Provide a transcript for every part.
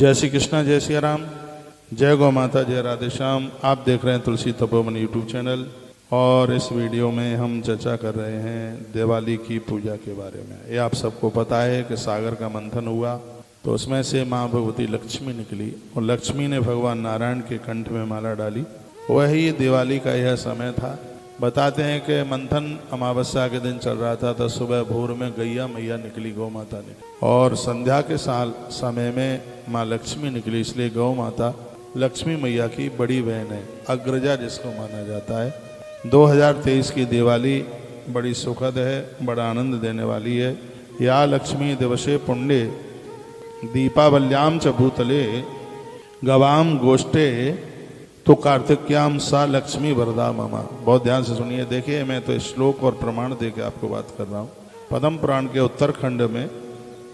जय श्री कृष्णा, जय श्री राम, जय गौ माता, जय राधे श्याम। आप देख रहे हैं तुलसी तपोवन यूट्यूब चैनल और इस वीडियो में हम चर्चा कर रहे हैं दिवाली की पूजा के बारे में। ये आप सबको पता है कि सागर का मंथन हुआ तो उसमें से माँ भगवती लक्ष्मी निकली और लक्ष्मी ने भगवान नारायण के कंठ में माला डाली। वही दिवाली का यह समय था। बताते हैं कि मंथन अमावस्या के दिन चल रहा था तो सुबह भोर में गैया मैया निकली, गौ माता ने, और संध्या के समय में माँ लक्ष्मी निकली। इसलिए गौ माता लक्ष्मी मैया की बड़ी बहन है, अग्रजा जिसको माना जाता है। 2023 की दिवाली बड़ी सुखद है, बड़ा आनंद देने वाली है। या लक्ष्मी दिवसे पुण्डे दीपावल्याम च भूतले गवाम गोष्ठे तो कार्तिक्याम सा लक्ष्मी वरदा ममा। बहुत ध्यान से सुनिए। देखिए, मैं तो श्लोक और प्रमाण दे के आपको बात कर रहा हूँ। पद्म पुराण के उत्तरखंड में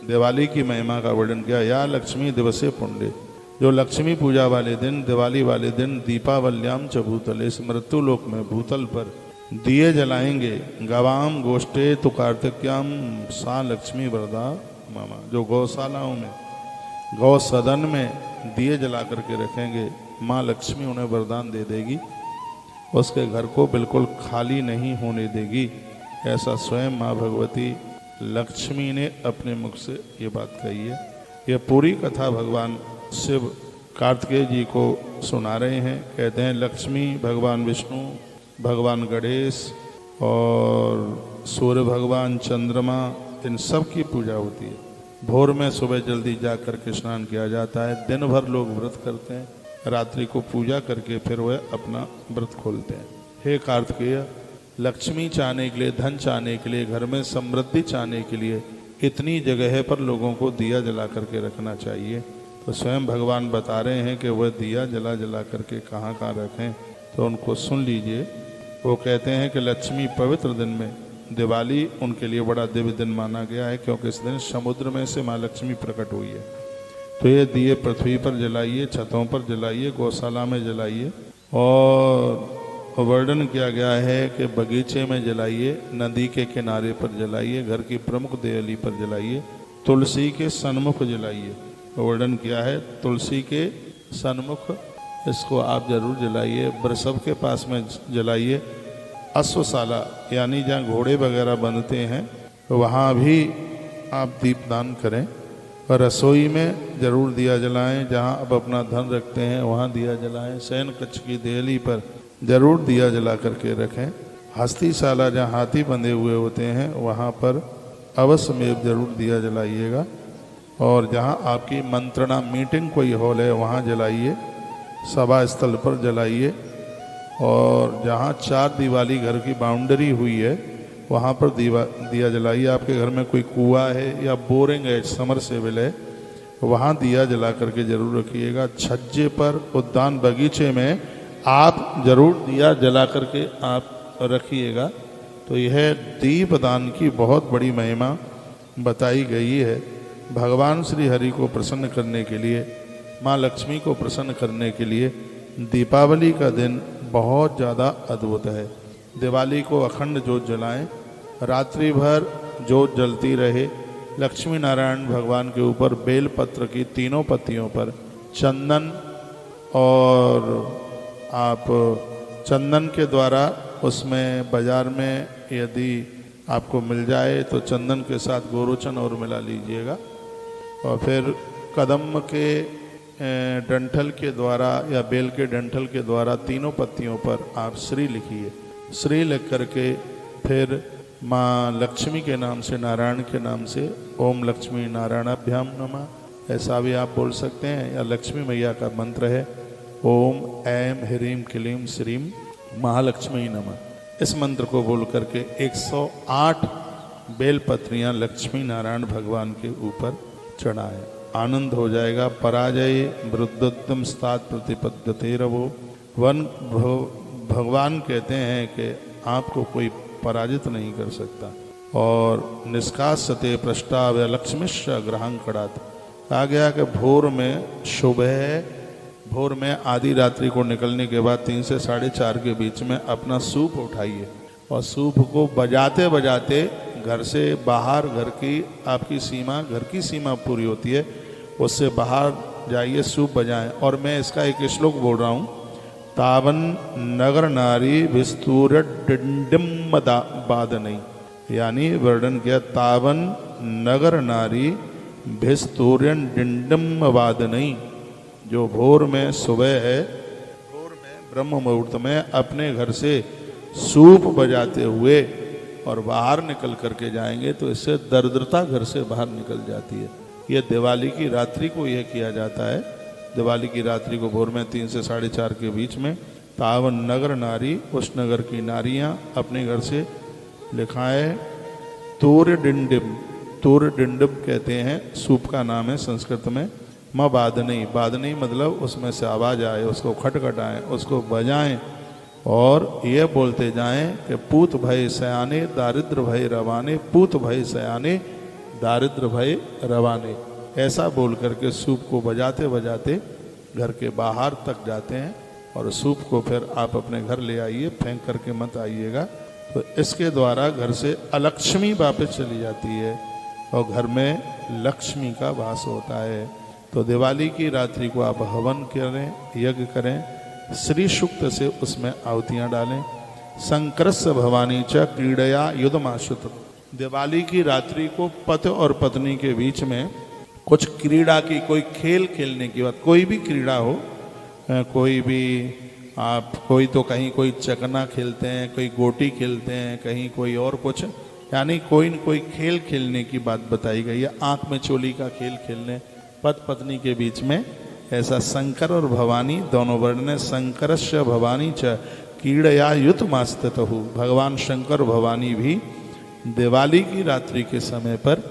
दिवाली की महिमा का वर्णन किया। या लक्ष्मी दिवसे पुण्डे, जो लक्ष्मी पूजा वाले दिन, दिवाली वाले दिन, दीपावल्याम च भूतले, इस मृत्यु लोक में भूतल पर दिए जलाएंगे। गवाम गोष्ठे तो कार्तिक्याम सा लक्ष्मी वरदा ममा, जो गौशालाओं में, गौ सदन में दिए जला करके रखेंगे, माँ लक्ष्मी उन्हें वरदान दे देगी, उसके घर को बिल्कुल खाली नहीं होने देगी। ऐसा स्वयं माँ भगवती लक्ष्मी ने अपने मुख से ये बात कही है। यह पूरी कथा भगवान शिव कार्तिकेय जी को सुना रहे हैं। कहते हैं लक्ष्मी, भगवान विष्णु, भगवान गणेश और सूर्य भगवान, चंद्रमा, इन सब की पूजा होती है। भोर में सुबह जल्दी जाकर के स्नान किया जाता है। दिन भर लोग व्रत करते हैं, रात्रि को पूजा करके फिर वह अपना व्रत खोलते हैं। हे कार्तिकेय, लक्ष्मी चाहने के लिए, धन चाहने के लिए, घर में समृद्धि चाहने के लिए इतनी जगह पर लोगों को दिया जला करके रखना चाहिए। तो स्वयं भगवान बता रहे हैं कि वह दिया जला जला करके कहाँ कहाँ रखें, तो उनको सुन लीजिए। वो कहते हैं कि लक्ष्मी पवित्र दिन में, दिवाली उनके लिए बड़ा दिव्य दिन माना गया है, क्योंकि इस दिन समुद्र में से माँ लक्ष्मी प्रकट हुई है। तो ये दिए पृथ्वी पर जलाइए, छतों पर जलाइए, गौशाला में जलाइए, और वर्णन किया गया है कि बगीचे में जलाइए, नदी के किनारे पर जलाइए, घर की प्रमुख देवली पर जलाइए, तुलसी के सन्मुख जलाइए। वर्णन किया है तुलसी के सन्मुख, इसको आप जरूर जलाइए। वृषभ के पास में जलाइए। अश्वशाला यानी जहाँ घोड़े वगैरह बनते हैं वहाँ भी आप दीपदान करें। और रसोई में जरूर दिया जलाएं, जहाँ आप अपना धन रखते हैं वहाँ दिया जलाएं। शयन कक्ष की देहली पर जरूर दिया जला करके रखें। हस्तीशाला जहाँ हाथी बंधे हुए होते हैं वहाँ पर अवश्य में जरूर दिया जलाइएगा। और जहाँ आपकी मंत्रणा मीटिंग कोई हॉल है वहाँ जलाइए, सभा स्थल पर जलाइए। और जहाँ 4 दिवाली घर की बाउंड्री हुई है वहाँ पर दिया जलाइए। आपके घर में कोई कुआं है या बोरिंग है, समरसेबल है, वहाँ दिया जला करके जरूर रखिएगा। छज्जे पर, उद्यान बगीचे में आप जरूर दिया जला करके आप रखिएगा। तो यह दीपदान की बहुत बड़ी महिमा बताई गई है। भगवान श्री हरि को प्रसन्न करने के लिए, माँ लक्ष्मी को प्रसन्न करने के लिए दीपावली का दिन बहुत ज़्यादा अद्भुत है। दिवाली को अखंड जोत जलाएं, रात्रि भर जोत जलती रहे। लक्ष्मी नारायण भगवान के ऊपर बेल पत्र की तीनों पत्तियों पर चंदन, और आप चंदन के द्वारा उसमें बाजार में यदि आपको मिल जाए तो चंदन के साथ गोरोचन और मिला लीजिएगा। और फिर कदम के डंठल के द्वारा या बेल के डंठल के द्वारा तीनों पत्तियों पर आप श्री लिखिए। श्री लिख करके फिर माँ लक्ष्मी के नाम से, नारायण के नाम से ओम लक्ष्मी नारायणाभ्याम नमः ऐसा भी आप बोल सकते हैं। या लक्ष्मी मैया का मंत्र है ओम ऐम ह्रीम क्लीम श्रीम महालक्ष्मी नमः। इस मंत्र को बोल करके 108 बेलपत्रियाँ लक्ष्मी नारायण भगवान के ऊपर चढ़ाएं। आनंद हो जाएगा। पराजय वृद्धोत्तम स्तात प्रतिपद्यते रवो। भगवान कहते हैं कि आपको कोई पराजित नहीं कर सकता। और निष्कासते प्रस्ताव लक्ष्मीश्च ग्रहण कड़ात, कहा गया कि भोर में, सुबह भोर में आधी रात्रि को निकलने के बाद 3 से 4:30 के बीच में अपना सूप उठाइए और सूप को बजाते बजाते घर से बाहर, घर की आपकी सीमा, घर की सीमा पूरी होती है, उससे बाहर जाइए सूप बजाएं। और मैं इसका एक श्लोक बोल रहा हूँ, तावन नगर नारी विस्तूर डिंडिम बादनई, यानी वर्णन किया, तावन नगर नारी भिस्तूर्यन डिंडम वादनई, जो भोर में सुबह है, भोर में ब्रह्म मुहूर्त में अपने घर से सूप बजाते हुए और बाहर निकल करके जाएंगे तो इससे दरिद्रता घर से बाहर निकल जाती है। यह दिवाली की रात्रि को यह किया जाता है। दिवाली की रात्रि को भोर में 3 से 4:30 के बीच में तावन नगर नारी, उस नगर की नारियां अपने घर से लिखाए तूर्य डिंडिम, तूर्य डिंडिम कहते हैं, सूप का नाम है संस्कृत में। म बादनी, बादनी मतलब उसमें से आवाज़ आए, उसको खटखटाएं, उसको बजाएं और ये बोलते जाएं कि पूत भय सयाने दारिद्र भय रवाने, पूत भय सयाने दारिद्र भय रवाने। ऐसा बोल करके सूप को बजाते बजाते घर के बाहर तक जाते हैं और सूप को फिर आप अपने घर ले आइए, फेंक करके मत आइएगा। तो इसके द्वारा घर से अलक्ष्मी वापस चली जाती है और घर में लक्ष्मी का वास होता है। तो दिवाली की रात्रि को आप हवन करें, यज्ञ करें, श्री सूक्त से उसमें आहुतियाँ डालें। संकरस्य भवानी च क्रीड़या युद्धमाशुत, दिवाली की रात्रि को पति और पत्नी के बीच में कुछ क्रीड़ा की, कोई खेल खेलने की बात, कोई भी क्रीड़ा हो, कोई भी आप, कोई तो कहीं कोई चकना खेलते हैं, कोई गोटी खेलते हैं, कहीं कोई और कुछ, यानी कोई न कोई खेल खेलने की बात बताई गई है। आंख में चोली का खेल खेलने पति पत्नी के बीच में, ऐसा शंकर और भवानी दोनों वर्ण ने शंकरस्य भवानी च क्रीड़या युतमास्तितहु, भगवान शंकर भवानी भी दिवाली की रात्रि के समय पर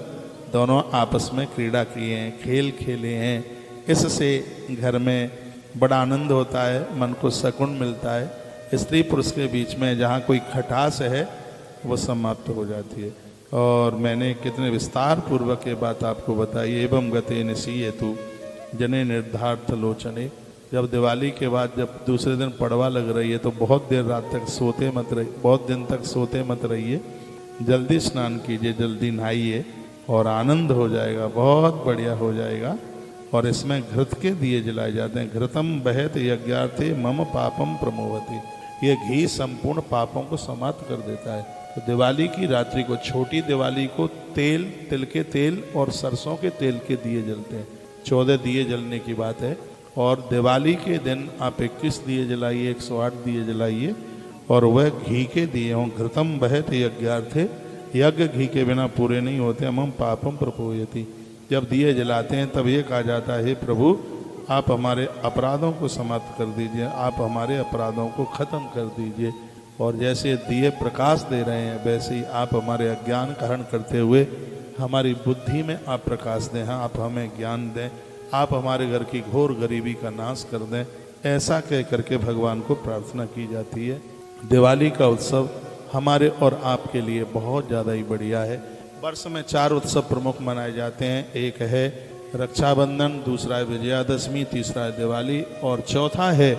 दोनों आपस में क्रीड़ा किए हैं, खेल खेले हैं। इससे घर में बड़ा आनंद होता है, मन को सुकून मिलता है। स्त्री पुरुष के बीच में जहाँ कोई खटास है वो समाप्त हो जाती है। और मैंने कितने विस्तार पूर्वक ये बात आपको बताई। एवं गते निशीयतु जने निर्धार्थ लोचने, जब दिवाली के बाद जब दूसरे दिन पड़वा लग रही है तो बहुत देर रात तक सोते मत रहिए, बहुत दिन तक सोते मत रहिए, जल्दी स्नान कीजिए, जल्दी नहाइए और आनंद हो जाएगा, बहुत बढ़िया हो जाएगा। और इसमें घृत के दिए जलाए जाते हैं। घृतम बहत यज्ञार्थे मम पापम प्रमोहति, ये घी संपूर्ण पापों को समाप्त कर देता है। तो दिवाली की रात्रि को, छोटी दिवाली को तेल, तिल के तेल और सरसों के तेल के दिए जलते हैं। 14 दिए जलने की बात है। और दिवाली के दिन आप 21 दिए जलाइए, 108 दिए जलाइए और वह घी के दिए हों। घृतम बहत यज्ञार्थे, यज्ञ घी के बिना पूरे नहीं होते। मम पापम प्रपोयति, जब दिए जलाते हैं तब ये कहा जाता है, हे प्रभु आप हमारे अपराधों को समाप्त कर दीजिए, आप हमारे अपराधों को खत्म कर दीजिए। और जैसे दिए प्रकाश दे रहे हैं वैसे ही आप हमारे अज्ञान का हरण करते हुए हमारी बुद्धि में आप प्रकाश दें, हाँ आप हमें ज्ञान दें, आप हमारे घर की घोर गरीबी का नाश कर दें। ऐसा कह करके भगवान को प्रार्थना की जाती है। दिवाली का उत्सव हमारे और आपके लिए बहुत ज़्यादा ही बढ़िया है। वर्ष में 4 उत्सव प्रमुख मनाए जाते हैं। एक है रक्षाबंधन, दूसरा है विजयादशमी, तीसरा है दिवाली और चौथा है,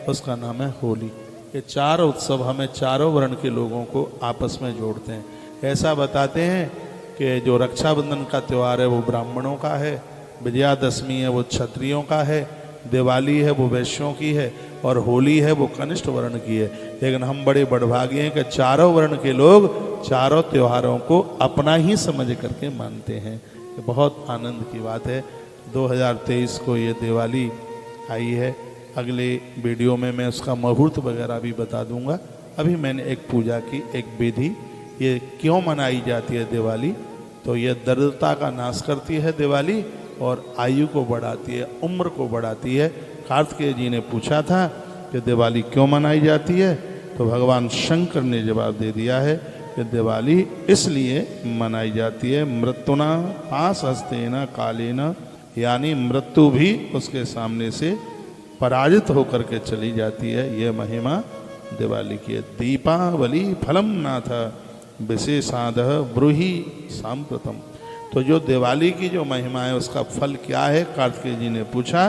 उसका नाम है होली। ये 4 उत्सव हमें चारों वर्ण के लोगों को आपस में जोड़ते हैं। ऐसा बताते हैं कि जो रक्षाबंधन का त्यौहार है वो ब्राह्मणों का है, विजयादशमी है वो क्षत्रियों का है, दिवाली है वो वैश्यों की है और होली है वो कनिष्ठ वर्ण की है। लेकिन हम बड़े बड़भागी हैं कि चारों वर्ण के लोग चारों त्योहारों को अपना ही समझ करके मानते हैं। ये बहुत आनंद की बात है। 2023 को ये दिवाली आई है। अगले वीडियो में मैं उसका मुहूर्त वगैरह भी बता दूंगा। अभी मैंने एक पूजा की, एक विधि, ये क्यों मनाई जाती है दिवाली, तो ये दरिद्रता का नाश करती है दिवाली और आयु को बढ़ाती है, उम्र को बढ़ाती है। कार्तिकेय जी ने पूछा था कि दिवाली क्यों मनाई जाती है, तो भगवान शंकर ने जवाब दे दिया है कि दिवाली इसलिए मनाई जाती है, मृत्युना पास हस्तेना कालेना, यानी मृत्यु भी उसके सामने से पराजित होकर के चली जाती है। ये महिमा दिवाली की है। दीपावली फलम नाथ विशेषाद ब्रूहि सांप्रतम, तो जो दिवाली की जो महिमा है उसका फल क्या है, कार्तिकेय जी ने पूछा,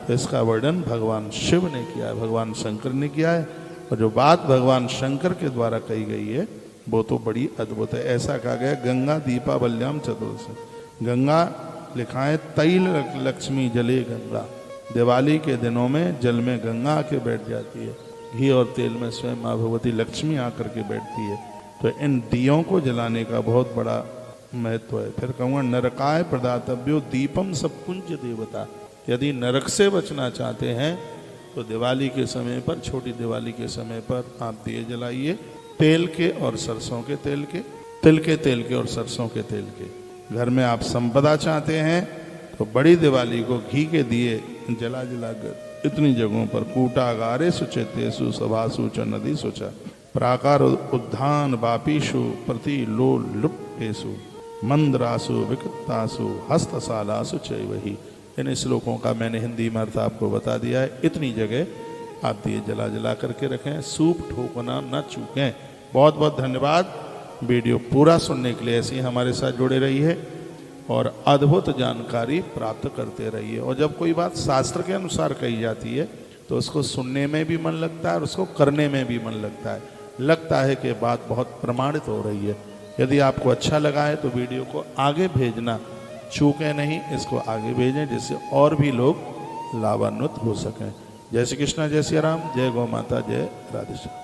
तो इसका वर्णन भगवान शिव ने किया है, भगवान शंकर ने किया है। और जो बात भगवान शंकर के द्वारा कही गई है वो तो बड़ी अद्भुत है। ऐसा कहा गया, गंगा दीपावल्याम चतुर्दशी, गंगा लिखा है तैल लक्ष्मी जले गंगा। दिवाली के दिनों में जल में गंगा आके बैठ जाती है, घी और तेल में स्वयं माँ भगवती लक्ष्मी आकर के बैठती है। तो इन दियों को जलाने का बहुत बड़ा महत्व है। फिर कहूँगा नरकाय प्रदातव्यो दीपम सब कुंज देवता। यदि नरक से बचना चाहते हैं तो दिवाली के समय पर, छोटी दिवाली के समय पर आप दिए जलाइए, तेल के और सरसों के तेल के, तिल के तेल के और सरसों के तेल के। घर में आप संपदा चाहते हैं तो बड़ी दिवाली को घी के दिए जला कर इतनी जगहों पर कूटागारे सुचेतेषु सभासु च नदी सुचा प्राकार उद्धान बापीषु प्रति लो लुप्तेषु मंद्रासु विकृतासु हस्तशालासु चैवहि। इन श्लोकों का मैंने हिंदी में अर्थ आपको बता दिया है। इतनी जगह आप दिए जला करके रखें, सूप ठोकना न चूकें। बहुत बहुत धन्यवाद। वीडियो पूरा सुनने के लिए ऐसे ही हमारे साथ जुड़े रहिए और अद्भुत जानकारी प्राप्त करते रहिए। और जब कोई बात शास्त्र के अनुसार कही जाती है तो उसको सुनने में भी मन लगता है और उसको करने में भी मन लगता है कि बात बहुत प्रमाणित हो रही है। यदि आपको अच्छा लगा है तो वीडियो को आगे भेजना चूकें नहीं, इसको आगे भेजें जिससे और भी लोग लाभान्वित हो सकें। जय श्री कृष्ण, जय श्री राम, जय गौ माता, जय राधे श्याम।